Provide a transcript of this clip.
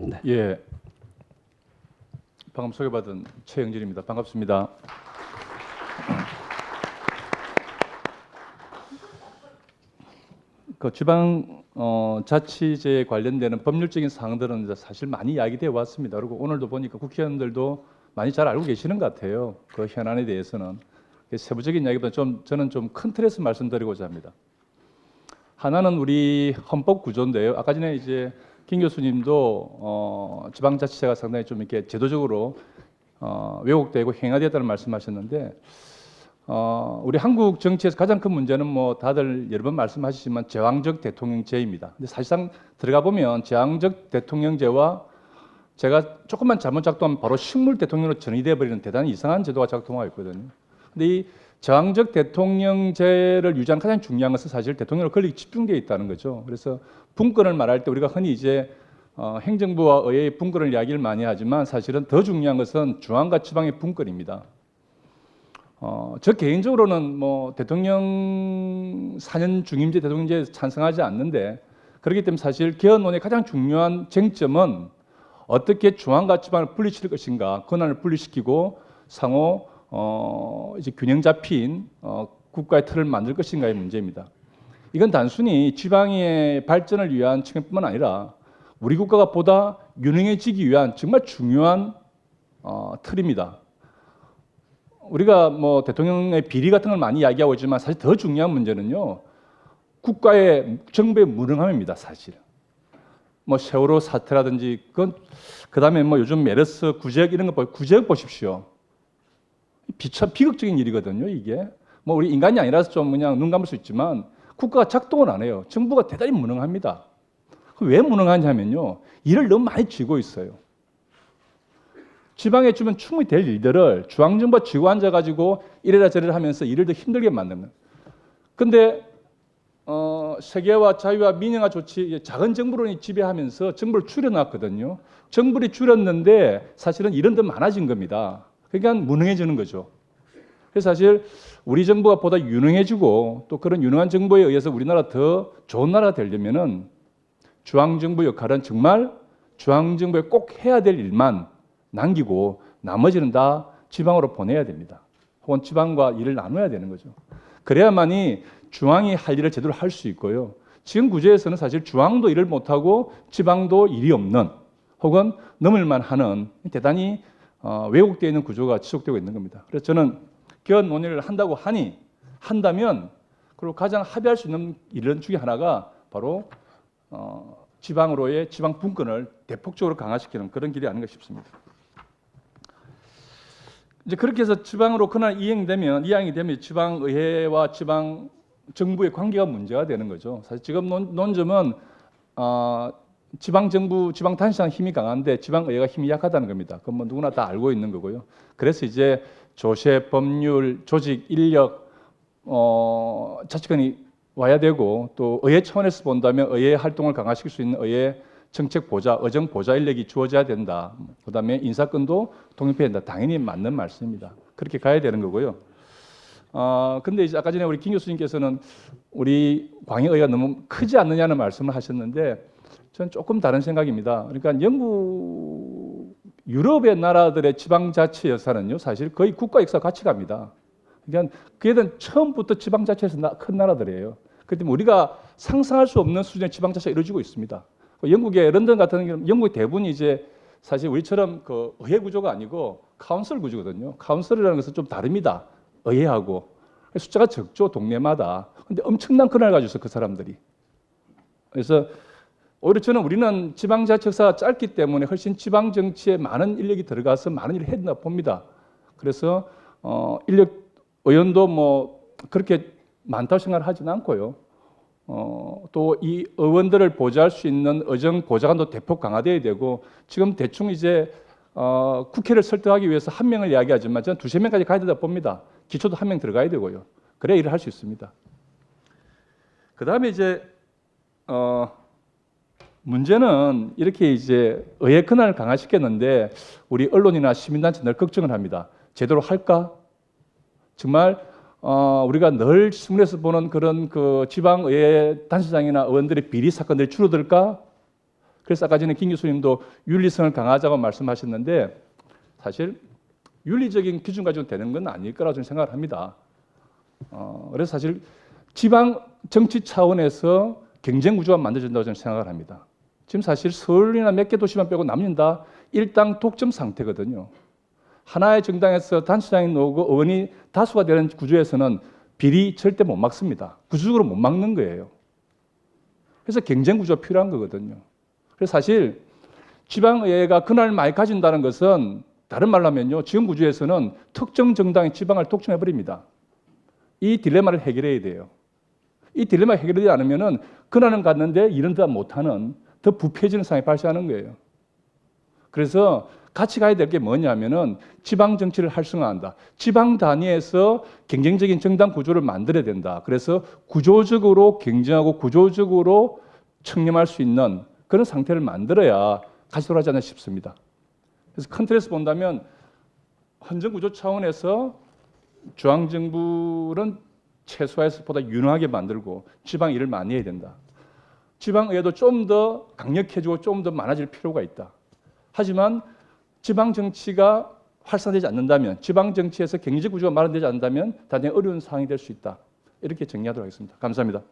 네. 예, 방금 소개받은 최영진입니다. 반갑습니다. 그 지방 자치제에 관련되는 법률적인 사항들은 이제 사실 많이 이야기되어 왔습니다. 그리고 오늘도 보니까 국회의원들도 많이 잘 알고 계시는 것 같아요. 그 현안에 대해서는 세부적인 이야기보다 저는 좀 큰 틀에서 말씀드리고자 합니다. 하나는 우리 헌법 구조인데요. 아까 전에 이제 김 교수님도 지방자치제가 상당히 좀 이렇게 제도적으로 왜곡되고 행하되었다는 말씀하셨는데, 우리 한국 정치에서 가장 큰 문제는 뭐 다들 여러 번 말씀하시지만 제왕적 대통령제입니다. 근데 사실상 들어가 보면 제왕적 대통령제와 제가 조금만 잘못 작동하면 바로 식물 대통령으로 전이되어 버리는 대단히 이상한 제도가 작동하고 있거든요. 근데 이 제왕적 대통령제를 유지하는 가장 중요한 것은 사실 대통령의 권력이 집중되어 있다는 거죠. 그래서 분권을 말할 때 우리가 흔히 이제 행정부와 의회의 분권을 이야기를 많이 하지만 사실은 더 중요한 것은 중앙과 지방의 분권입니다. 저 개인적으로는 뭐 대통령 4년 중임제 대통령제에 찬성하지 않는데, 그렇기 때문에 사실 개헌론의 가장 중요한 쟁점은 어떻게 중앙과 지방을 분리시킬 것인가, 권한을 분리시키고 상호 이제 균형 잡힌 국가의 틀을 만들 것인가의 문제입니다. 이건 단순히 지방의 발전을 위한 측면뿐만 아니라 우리 국가가 보다 유능해지기 위한 정말 중요한 틀입니다. 우리가 뭐 대통령의 비리 같은 걸 많이 이야기하고 있지만 사실 더 중요한 문제는요, 국가의 정부의 무능함입니다. 사실 뭐 세월호 사태라든지 그다음에 뭐 요즘 메르스 구제역 이런 거 구제역 보십시오. 비극적인 일이거든요. 이게 뭐 우리 인간이 아니라서 좀 그냥 눈 감을 수 있지만 국가가 작동을 안 해요. 정부가 대단히 무능합니다. 왜 무능하냐면요, 일을 너무 많이 쥐고 있어요. 지방에 주면 충분히 될 일들을 중앙정부가 쥐고 앉아가지고 이래라 저래라 하면서 일을 더 힘들게 만드는 거예요. 근데 세계화, 자유화, 민영화 조치, 작은 정부론이 지배하면서 정부를 줄여놨거든요. 정부를 줄였는데 사실은 일은 더 많아진 겁니다. 그러니까 무능해지는 거죠. 그래서 사실 우리 정부가 보다 유능해지고 또 그런 유능한 정부에 의해서 우리나라 더 좋은 나라가 되려면은 중앙정부 역할은 정말 중앙정부에 꼭 해야 될 일만 남기고 나머지는 다 지방으로 보내야 됩니다. 혹은 지방과 일을 나눠야 되는 거죠. 그래야만이 중앙이 할 일을 제대로 할 수 있고요. 지금 구조에서는 사실 중앙도 일을 못하고 지방도 일이 없는, 혹은 넘을만 하는 대단히 왜곡되어 있는 구조가 지속되고 있는 겁니다. 그래서 저는 개헌 논의를 한다면 그리고 가장 합의할 수 있는 일 중에 하나가 바로 지방으로의 지방 분권을 대폭적으로 강화시키는 그런 길이 아닌가 싶습니다. 이제 그렇게 해서 지방으로 권한이 이양이 되면 지방의회와 지방 정부의 관계가 문제가 되는 거죠. 사실 지금 논점은 지방정부, 지방단체장 힘이 강한데 지방의회가 힘이 약하다는 겁니다. 그건 뭐 누구나 다 알고 있는 거고요. 그래서 이제 조세, 법률, 조직, 인력, 자치권이 와야 되고, 또 의회 차원에서 본다면 의회 활동을 강화시킬 수 있는 의회 정책 보좌, 의정 보좌 인력이 주어져야 된다. 그다음에 인사권도 독립해야 된다. 당연히 맞는 말씀입니다. 그렇게 가야 되는 거고요. 근데 이제 아까 전에 우리 김 교수님께서는 우리 광역의회가 너무 크지 않느냐는 말씀을 하셨는데, 저는 조금 다른 생각입니다. 그러니까 유럽의 나라들의 지방자치 역사는요, 사실 거의 국가 역사 같이 갑니다. 그러니까 그애들은 처음부터 지방자치에서 큰 나라들이에요. 그렇기 때문에 우리가 상상할 수 없는 수준의 지방자치가 이루어지고 있습니다. 영국의 런던 같은 경우는 영국의 대부분이 이제 사실 우리처럼 그 의회 구조가 아니고 카운슬 구조거든요. 카운슬이라는 것은 좀 다릅니다. 의회하고 숫자가 적죠, 동네마다. 근데 엄청난 권한을 가지고 있어, 그 사람들이. 그래서 오히려 우리는 지방자치 역사가 짧기 때문에 훨씬 지방 정치에 많은 인력이 들어가서 많은 일을 했나 봅니다. 그래서 의원도 뭐 그렇게 많다고 생각을 하지는 않고요. 또 이 의원들을 보좌할 수 있는 의정 보좌관도 대폭 강화되어야 되고, 지금 대충 이제 국회를 설득하기 위해서 한 명을 이야기하지만 저는 두세 명까지 가야 되다 봅니다. 기초도 한 명 들어가야 되고요. 그래야 일을 할 수 있습니다. 그 다음에 이제 문제는 이렇게 이제 의회 권한을 강화시켰는데 우리 언론이나 시민단체 늘 걱정을 합니다. 제대로 할까? 정말 우리가 늘 신문에서 보는 그런 그 지방의회 단체장이나 의원들의 비리 사건들이 줄어들까? 그래서 아까 전에 김 교수님도 윤리성을 강화하자고 말씀하셨는데 사실 윤리적인 기준 가지고 되는 건 아닐 거라고 저는 생각을 합니다. 그래서 사실 지방 정치 차원에서 경쟁 구조가 만들어진다고 저는 생각을 합니다. 지금 사실 서울이나 몇 개 도시만 빼고 남는 다 일당 독점 상태거든요. 하나의 정당에서 단체장이 나오고 의원이 다수가 되는 구조에서는 비리 절대 못 막습니다. 구조적으로 못 막는 거예요. 그래서 경쟁 구조가 필요한 거거든요. 그래서 사실 지방의회가 권한을 많이 가진다는 것은 다른 말로 하면요. 지금 구조에서는 특정 정당이 지방을 독점해버립니다. 이 딜레마를 해결해야 돼요. 이 딜레마가 해결되지 않으면 권한은 갖는데 이런 데 못하는 더 부패해지는 상황이 발생하는 거예요. 그래서 같이 가야 될 게 뭐냐면은 지방 정치를 활성화한다. 지방 단위에서 경쟁적인 정당 구조를 만들어야 된다. 그래서 구조적으로 경쟁하고 구조적으로 청렴할 수 있는 그런 상태를 만들어야 같이 돌아가지 않나 싶습니다. 그래서 큰 틀에서 본다면 헌정 구조 차원에서 중앙정부는 최소화해서보다 유능하게 만들고 지방 일을 많이 해야 된다. 지방의회도 좀 더 강력해지고 좀 더 많아질 필요가 있다. 하지만 지방 정치가 활성화되지 않는다면, 지방 정치에서 경제 구조가 마련되지 않는다면 대단히 어려운 상황이 될 수 있다. 이렇게 정리하도록 하겠습니다. 감사합니다.